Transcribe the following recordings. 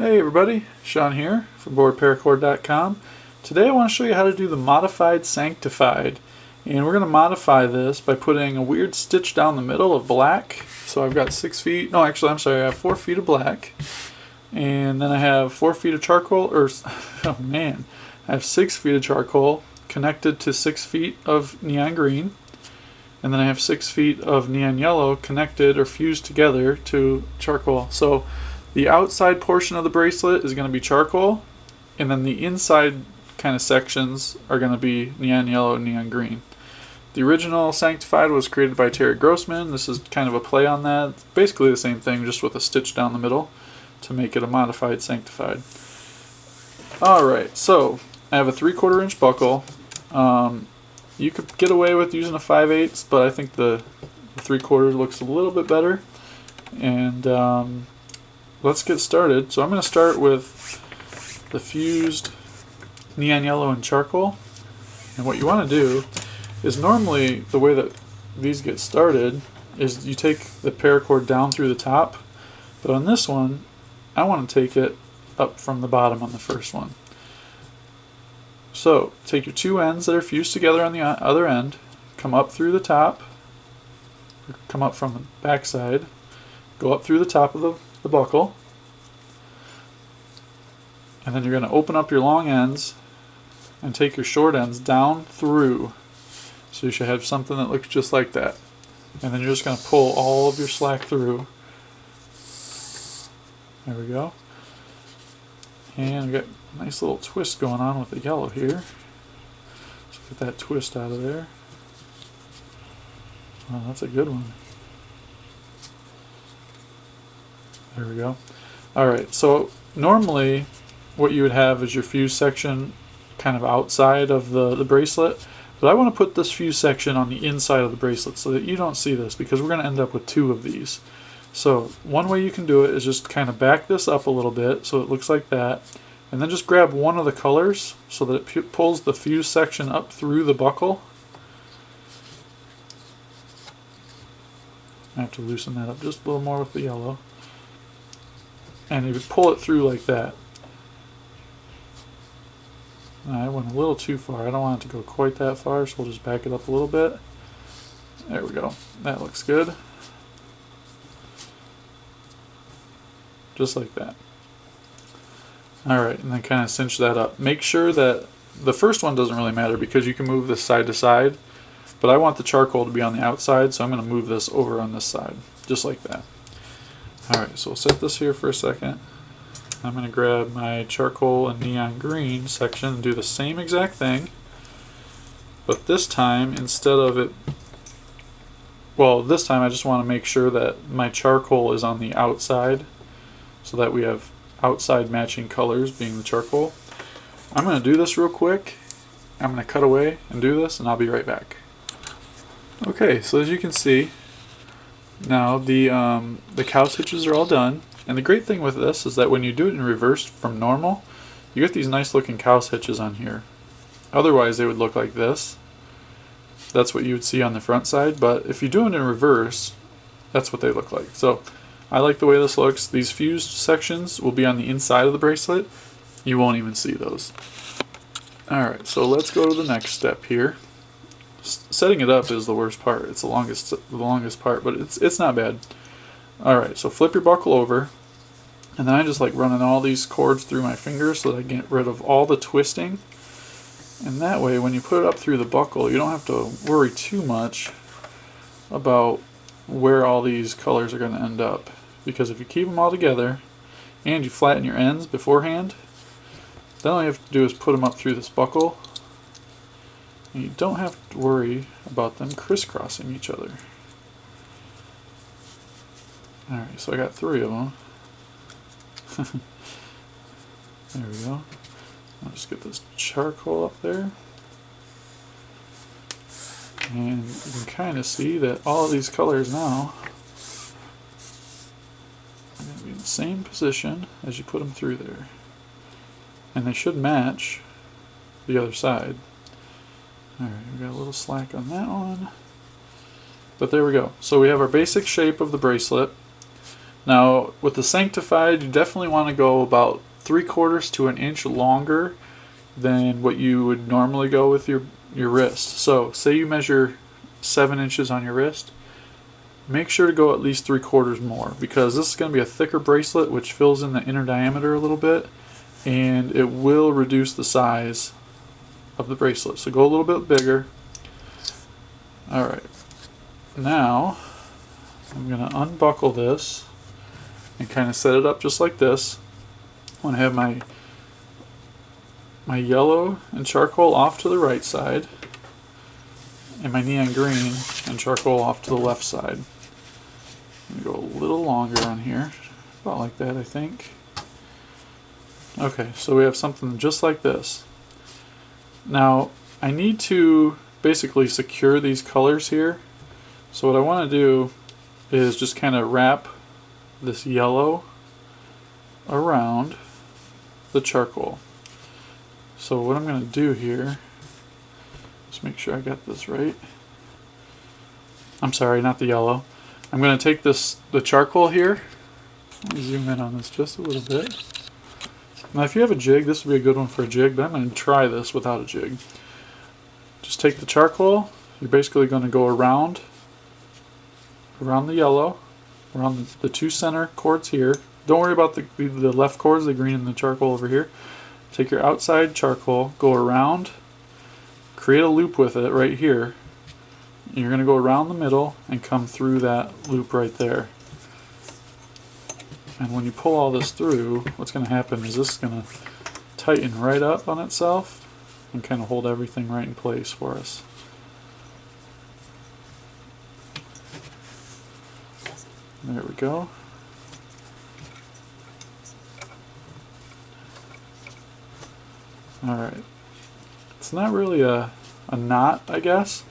Hey everybody, Sean here from BoredParacord.com. Today I want to show you how to do the modified Sanctified. And we're going to modify this by putting a weird stitch down the middle of black. So I've got 6 feet, no actually I'm sorry, I have 4 feet of black. And then I have 4 feet of charcoal, oh man, I have 6 feet of charcoal connected to 6 feet of neon green. And then I have 6 feet of neon yellow connected or fused together to charcoal. So the outside portion of the bracelet is going to be charcoal, and then the inside kind of sections are going to be neon yellow and neon green. The original Sanctified was created by Terry Grossman. This is kind of a play on that. It's basically the same thing, just with a stitch down the middle to make it a modified Sanctified. Alright, so I have a 3/4 inch buckle. You could get away with using a 5/8, but I think the 3/4 looks a little bit better. And let's get started. So I'm going to start with the fused neon yellow and charcoal. And what you want to do is, normally the way that these get started is you take the paracord down through the top, but on this one I want to take it up from the bottom on the first one. So take your two ends that are fused together on the other end, come up through the top, come up from the back side, go up through the top of the buckle, and then you're going to open up your long ends and take your short ends down through. So you should have something that looks just like that. And then you're just going to pull all of your slack through. There we go. And we got a nice little twist going on with the yellow here. Let's get that twist out of there. Oh, that's a good one. There we go. Alright, so normally what you would have is your fuse section kind of outside of the bracelet, but I want to put this fuse section on the inside of the bracelet so that you don't see this, because we're going to end up with 2 of these. So one way you can do it is just kind of back this up a little bit so it looks like that, and then just grab one of the colors so that it pulls the fuse section up through the buckle. I have to loosen that up just a little more with the yellow. And you would pull it through like that. I went a little too far. I don't want it to go quite that far, so we'll just back it up a little bit. There we go. That looks good. Just like that. Alright, and then kind of cinch that up. Make sure that the first one doesn't really matter because you can move this side to side, but I want the charcoal to be on the outside, so I'm going to move this over on this side, just like that. Alright, so we'll set this here for a second. I'm going to grab my charcoal and neon green section and do the same exact thing, but this time instead of it, well, this time I just want to make sure that my charcoal is on the outside so that we have outside matching colors being the charcoal. I'm going to do this real quick. I'm going to cut away and do this, and I'll be right back. Okay, so as you can see, now the cowl hitches are all done. And the great thing with this is that when you do it in reverse from normal, you get these nice looking cowl hitches on here. Otherwise they would look like this. That's what you would see on the front side, but if you do it in reverse, that's what they look like. So I like the way this looks. These fused sections will be on the inside of the bracelet. You won't even see those. Alright, so let's go to the next step here. Setting it up is the worst part. It's the longest part, but it's not bad. Alright, so flip your buckle over, and then I just like running all these cords through my fingers so that I get rid of all the twisting. And that way, when you put it up through the buckle, you don't have to worry too much about where all these colors are going to end up. Because if you keep them all together, and you flatten your ends beforehand, then all you have to do is put them up through this buckle. And you don't have to worry about them crisscrossing each other. Alright, so I got 3 of them. There we go. I'll just get this charcoal up there. And you can kind of see that all of these colors now are going to be in the same position as you put them through there. And they should match the other side. Alright, we got a little slack on that one. But there we go. So we have our basic shape of the bracelet. Now with the Sanctified, you definitely want to go about 3/4 to an inch longer than what you would normally go with your wrist. So say you measure 7 inches on your wrist, make sure to go at least 3/4 more, because this is going to be a thicker bracelet which fills in the inner diameter a little bit, and it will reduce the size of the bracelet. So go a little bit bigger. Alright, now I'm going to unbuckle this and kind of set it up just like this. I want to have my yellow and charcoal off to the right side, and my neon green and charcoal off to the left side. I'm going to go a little longer on here, about like that I think. Okay, so we have something just like this. Now I need to basically secure these colors here. So what I want to do is just kind of wrap this yellow around the charcoal. So what I'm going to do here, just make sure I got this right. I'm sorry, not the yellow. I'm going to take the charcoal here. Let me zoom in on this just a little bit. Now if you have a jig, this would be a good one for a jig, but I'm going to try this without a jig. Just take the charcoal, you're basically going to go around the yellow, around the two center cords here. Don't worry about the left cords, the green and the charcoal over here. Take your outside charcoal, go around, create a loop with it right here. And you're going to go around the middle and come through that loop right there. And when you pull all this through, what's going to happen is this is going to tighten right up on itself and kind of hold everything right in place for us. There we go. Alright. It's not really a knot, I guess.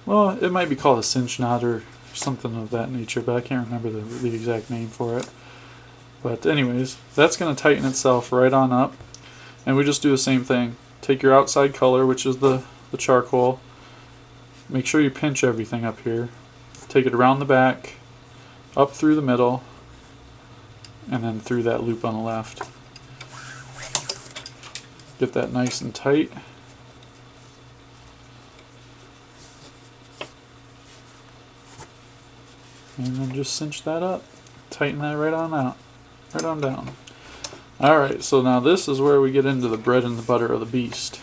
Well, it might be called a cinch knot or something of that nature, but I can't remember the exact name for it. But anyways, that's going to tighten itself right on up. And we just do the same thing. Take your outside color, which is the charcoal. Make sure you pinch everything up here. Take it around the back, up through the middle, and then through that loop on the left. Get that nice and tight. And then just cinch that up. Tighten that right on out. Right on down. Alright, so now this is where we get into the bread and the butter of the beast.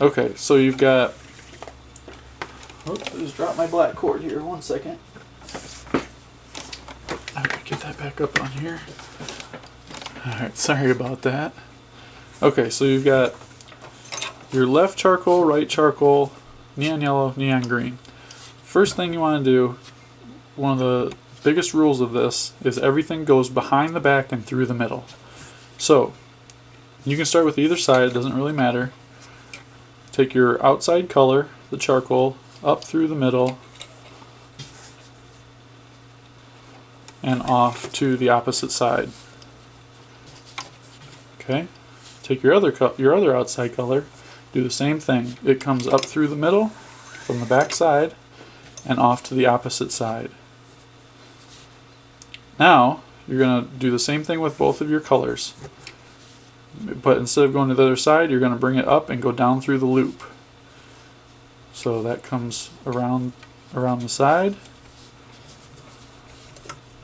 Okay, so you've got... Oops, I just dropped my black cord here. 1 second. Okay, get that back up on here. Alright, sorry about that. Okay, so you've got your left charcoal, right charcoal, neon yellow, neon green. First thing you want to do, one of the biggest rules of this, is everything goes behind the back and through the middle. So, you can start with either side, it doesn't really matter. Take your outside color, the charcoal, up through the middle, and off to the opposite side. Okay? Take your other outside color, do the same thing. It comes up through the middle, from the back side, and off to the opposite side. Now, you're going to do the same thing with both of your colors. But instead of going to the other side, you're going to bring it up and go down through the loop. So that comes around the side,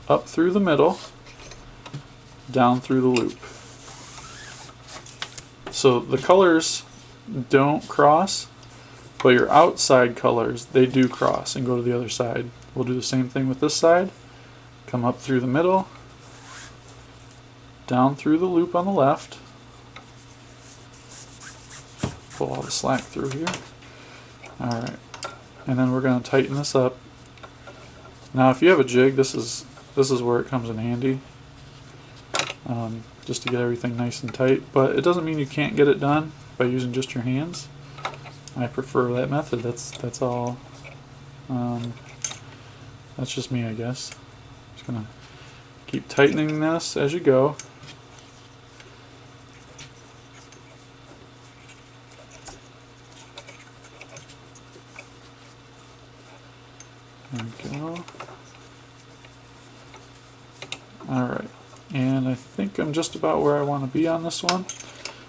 up through the middle, down through the loop. So the colors don't cross, but your outside colors, they do cross and go to the other side. We'll do the same thing with this side. Come up through the middle, down through the loop on the left. Pull all the slack through here. Alright, and then we're going to tighten this up. Now if you have a jig, this is where it comes in handy, just to get everything nice and tight, but it doesn't mean you can't get it done by using just your hands. I prefer that method. That's all. That's just me, I guess. Just gonna keep tightening this as you go. There we go. Alright, and I think I'm just about where I want to be on this one.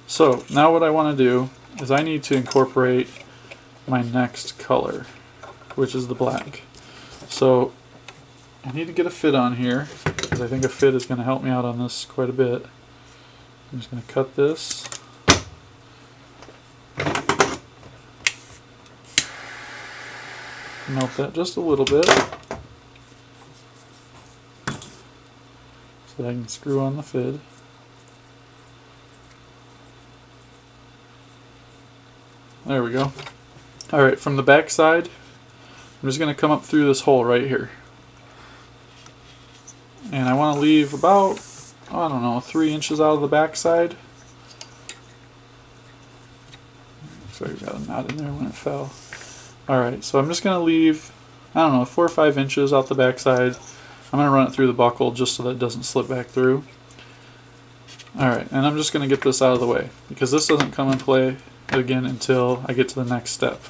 So now what I want to do is I need to incorporate my next color, which is the black. So I need to get a fit on here, because I think a fit is going to help me out on this quite a bit. I'm just going to cut this. Melt that just a little bit, so that I can screw on the fid. There we go. Alright, from the back side, I'm just going to come up through this hole right here. And I want to leave about, I don't know, 3 inches out of the back side. So I got a knot in there when it fell. Alright, so I'm just going to leave, I don't know, 4 or 5 inches out the back side. I'm going to run it through the buckle just so that it doesn't slip back through. Alright, and I'm just going to get this out of the way, because this doesn't come in play again until I get to the next step.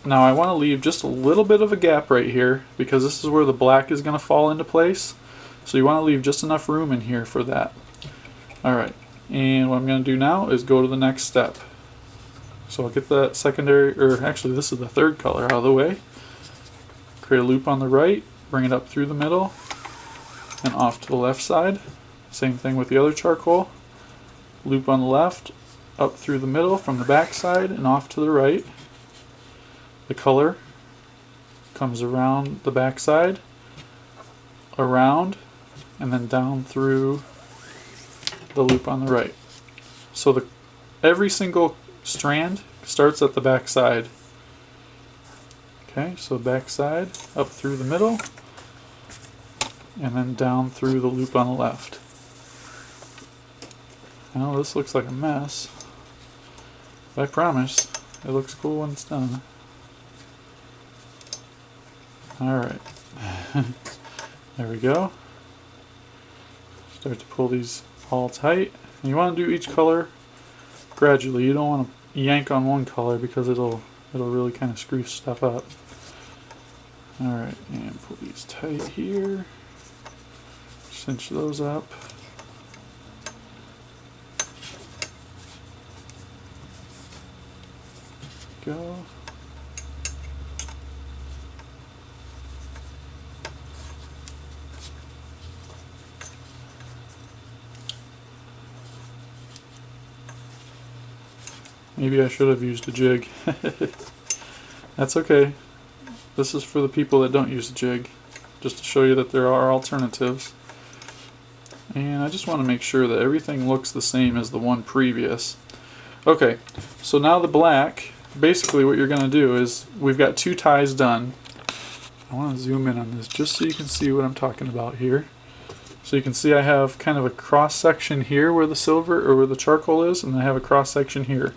Now I want to leave just a little bit of a gap right here, because this is where the black is going to fall into place. So you want to leave just enough room in here for that. Alright, and what I'm going to do now is go to the next step. So I'll get that secondary, or actually this is the third color, out of the way. Create a loop on the right, bring it up through the middle, and off to the left side. Same thing with the other charcoal. Loop on the left, up through the middle from the back side, and off to the right. The color comes around the back side, around, and then down through the loop on the right. So every single strand starts at the back side. Okay, so back side, up through the middle, and then down through the loop on the left. I know this looks like a mess, but I promise it looks cool when it's done. Alright, there we go. Start to pull these all tight. And you want to do each color gradually. You don't want to yank on one color because it'll really kind of screw stuff up. Alright, and pull these tight here. Cinch those up. Go. Maybe I should have used a jig. That's okay. This is for the people that don't use a jig, just to show you that there are alternatives. And I just want to make sure that everything looks the same as the one previous. Okay, so now the black, basically what you're going to do is, we've got 2 ties done. I want to zoom in on this just so you can see what I'm talking about here. So you can see I have kind of a cross section here where the silver, or where the charcoal is, and I have a cross section here.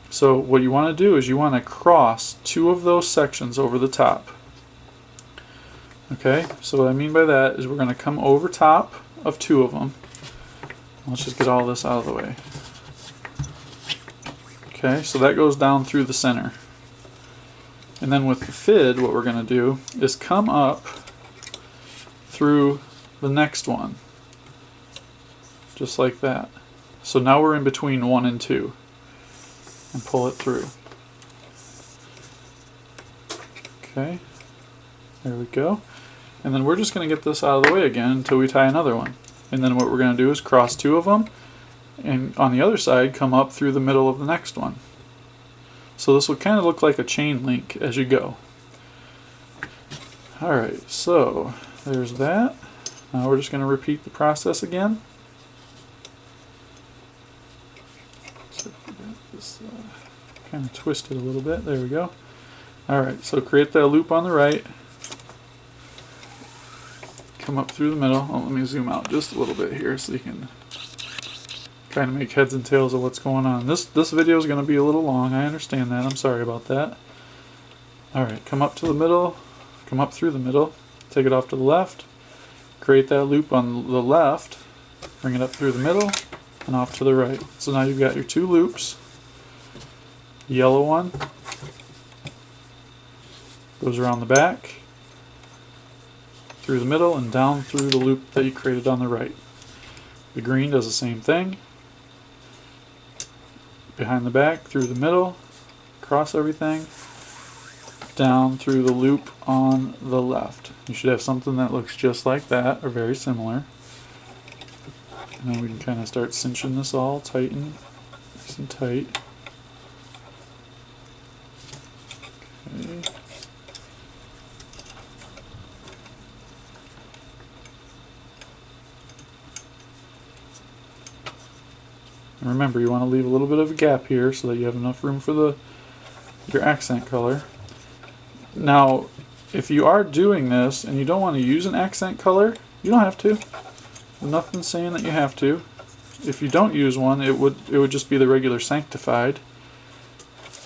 So what you want to do is you want to cross 2 of those sections over the top. Okay, so what I mean by that is we're going to come over top of 2 of them. Let's just get all this out of the way. Okay, so that goes down through the center. And then with the fid, what we're going to do is come up through the next one. Just like that. So now we're in between 1 and 2. And pull it through. Okay, there we go. And then we're just going to get this out of the way again until we tie another one. And then what we're going to do is cross 2 of them, and on the other side come up through the middle of the next one. So this will kind of look like a chain link as you go. Alright, so there's that. Now we're just going to repeat the process again. Kind of twist it a little bit. There we go. Alright, so create that loop on the right. Come up through the middle. Oh, let me zoom out just a little bit here so you can kind of make heads and tails of what's going on. This video is going to be a little long. I understand that. I'm sorry about that. Alright, come up to the middle. Come up through the middle. Take it off to the left. Create that loop on the left. Bring it up through the middle and off to the right. So now you've got your 2 loops. Yellow one goes around the back, through the middle and down through the loop that you created on the right. The green does the same thing. Behind the back, through the middle, across everything, down through the loop on the left. You should have something that looks just like that, or very similar. And then we can kind of start cinching this all, tighten, nice and tight. Okay. And remember, you want to leave a little bit of a gap here so that you have enough room for your accent color. Now, if you are doing this and you don't want to use an accent color, you don't have to. Nothing's saying that you have to. If you don't use one, it would just be the regular Sanctified,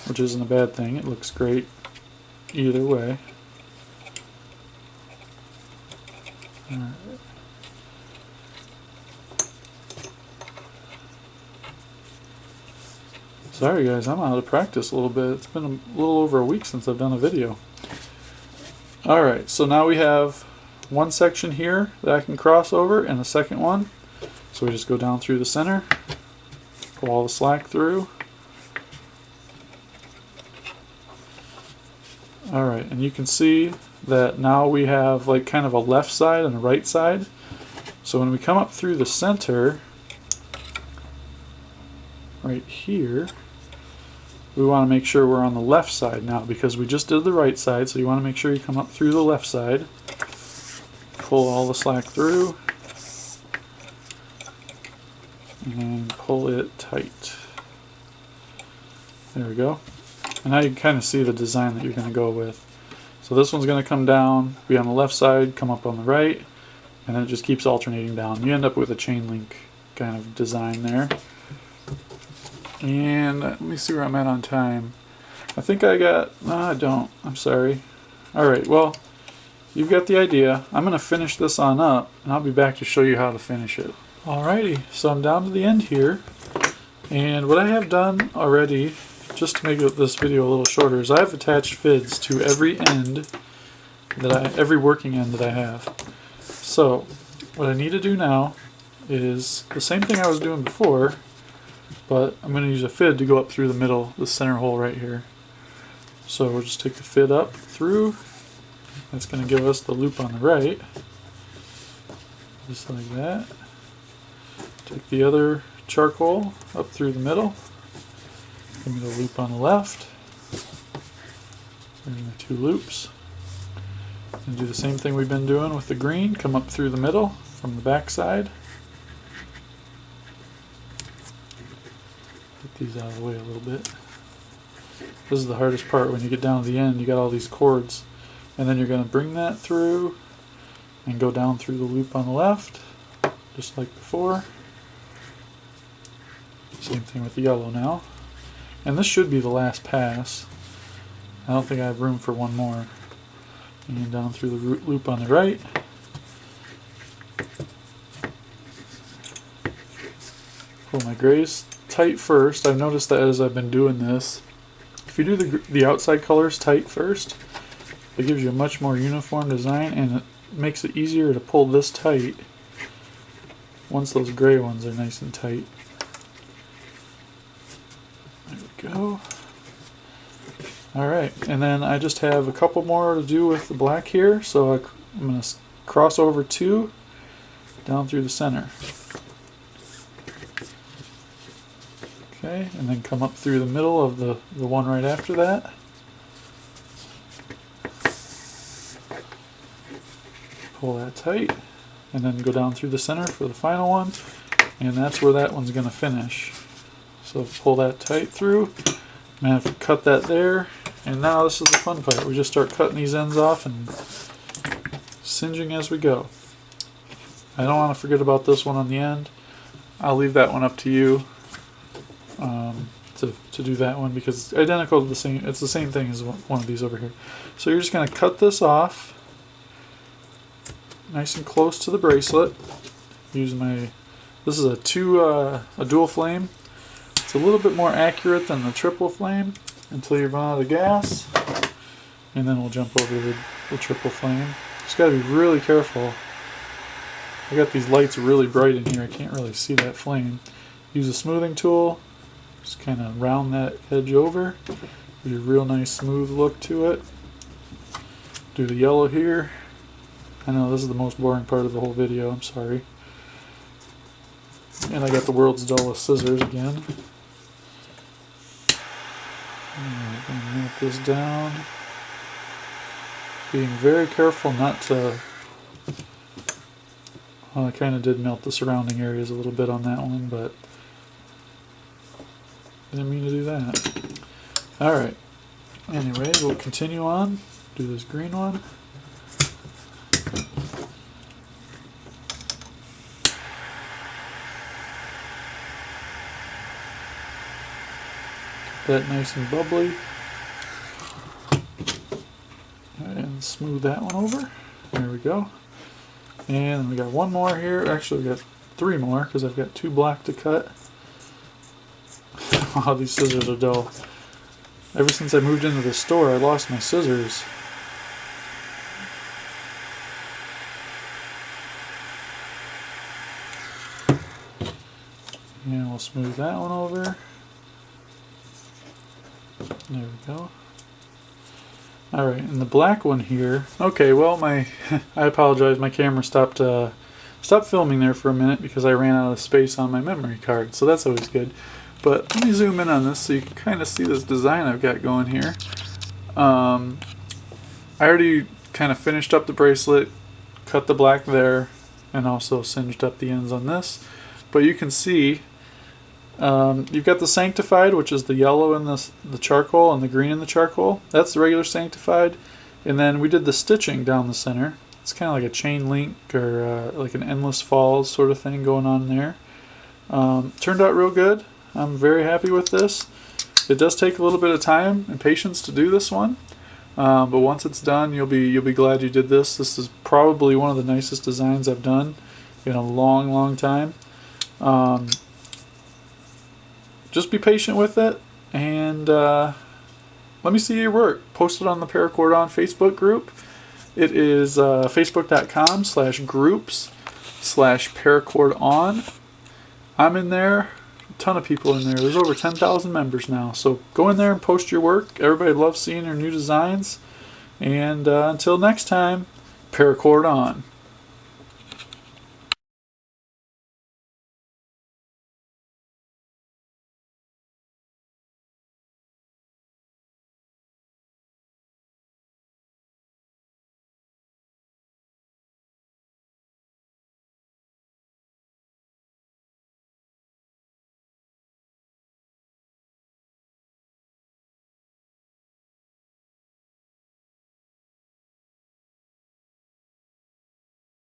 which isn't a bad thing. It looks great either way. All right. Sorry guys, I'm out of practice a little bit. It's been a little over a week since I've done a video. Alright, so now we have one section here that I can cross over and the second one. So we just go down through the center, pull all the slack through. Alright, and you can see that now we have like kind of a left side and a right side. So when we come up through the center, right here, we want to make sure we're on the left side now because we just did the right side, so you want to make sure you come up through the left side, pull all the slack through, and then pull it tight. There we go. And now you can kind of see the design that you're going to go with. So this one's going to come down, be on the left side, come up on the right, and then it just keeps alternating down. You end up with a chain link kind of design there. And let me see where I'm at on time. I think I got... No, I don't. I'm sorry. Alright, well, you've got the idea. I'm going to finish this on up, and I'll be back to show you how to finish it. Alrighty, so I'm down to the end here. And what I have done already, just to make this video a little shorter, is I have attached fids to every end, every working end that I have. So, what I need to do now is the same thing I was doing before, but I'm going to use a fid to go up through the middle, the center hole right here. So we'll just take the fid up through. That's going to give us the loop on the right. Just like that. Take the other charcoal up through the middle. Give me the loop on the left. There's my two loops. And do the same thing we've been doing with the green. Come up through the middle from the back side. These out of the way a little bit. This is the hardest part. When you get down to the end, you got all these cords, and then you're going to bring that through and go down through the loop on the left, just like before. Same thing with the yellow now. And this should be the last pass. I don't think I have room for one more. And down through the loop on the right. Pull my grays tight first. I've noticed that as I've been doing this, if you do the outside colors tight first, it gives you a much more uniform design, and it makes it easier to pull this tight once those gray ones are nice and tight. There we go. Alright, and then I just have a couple more to do with the black here, so I'm going to cross over two down through the center. Okay, and then come up through the middle of the one right after that. Pull that tight, and then go down through the center for the final one, and that's where that one's going to finish. So pull that tight through. I'm going to have to cut that there, and now this is the fun part. We just start cutting these ends off and singeing as we go. I don't want to forget about this one on the end. I'll leave that one up to you. To do that one, because it's identical to the same. It's the same thing as one of these over here. So you're just going to cut this off, nice and close to the bracelet. Using my, this is a dual flame. It's a little bit more accurate than the triple flame until you run out of gas, and then we'll jump over the triple flame. Just gotta be really careful. I got these lights really bright in here, I can't really see that flame. Use a smoothing tool, just kind of round that edge over. Give a real nice smooth look to it. Do the yellow here. I know this is the most boring part of the whole video, I'm sorry. And I got the world's dullest scissors again. Alright, gonna melt this down. Being very careful not to... Well, I kind of did melt the surrounding areas a little bit on that one, but didn't mean to do that. Alright, anyway, we'll continue on. Do this green one. Get that nice and bubbly. And smooth that one over. There we go. And we got one more here. Actually, we got three more because I've got two black to cut. Wow, these scissors are dull. Ever since I moved into the store, I lost my scissors. And we'll smooth that one over. There we go. Alright, and the black one here, okay, well, I apologize, my camera stopped filming there for a minute because I ran out of space on my memory card, so that's always good. But let me zoom in on this so you can kind of see this design I've got going here. I already kind of finished up the bracelet, cut the black there, and also singed up the ends on this. But you can see you've got the Sanctified, which is the yellow in the charcoal and the green in the charcoal. That's the regular Sanctified. And then we did the stitching down the center. It's kind of like a chain link or like an endless falls sort of thing going on there. Turned out real good. I'm very happy with this. It does take a little bit of time and patience to do this one. But once it's done, you'll be glad you did this. This is probably one of the nicest designs I've done in a long, long time. Just be patient with it, and let me see your work. Post it on the Paracord On Facebook group. It is facebook.com/groups/Paracord On. I'm in there. A ton of people in there. There's over 10,000 members now. So go in there and post your work. Everybody loves seeing your new designs. And until next time, Paracord On.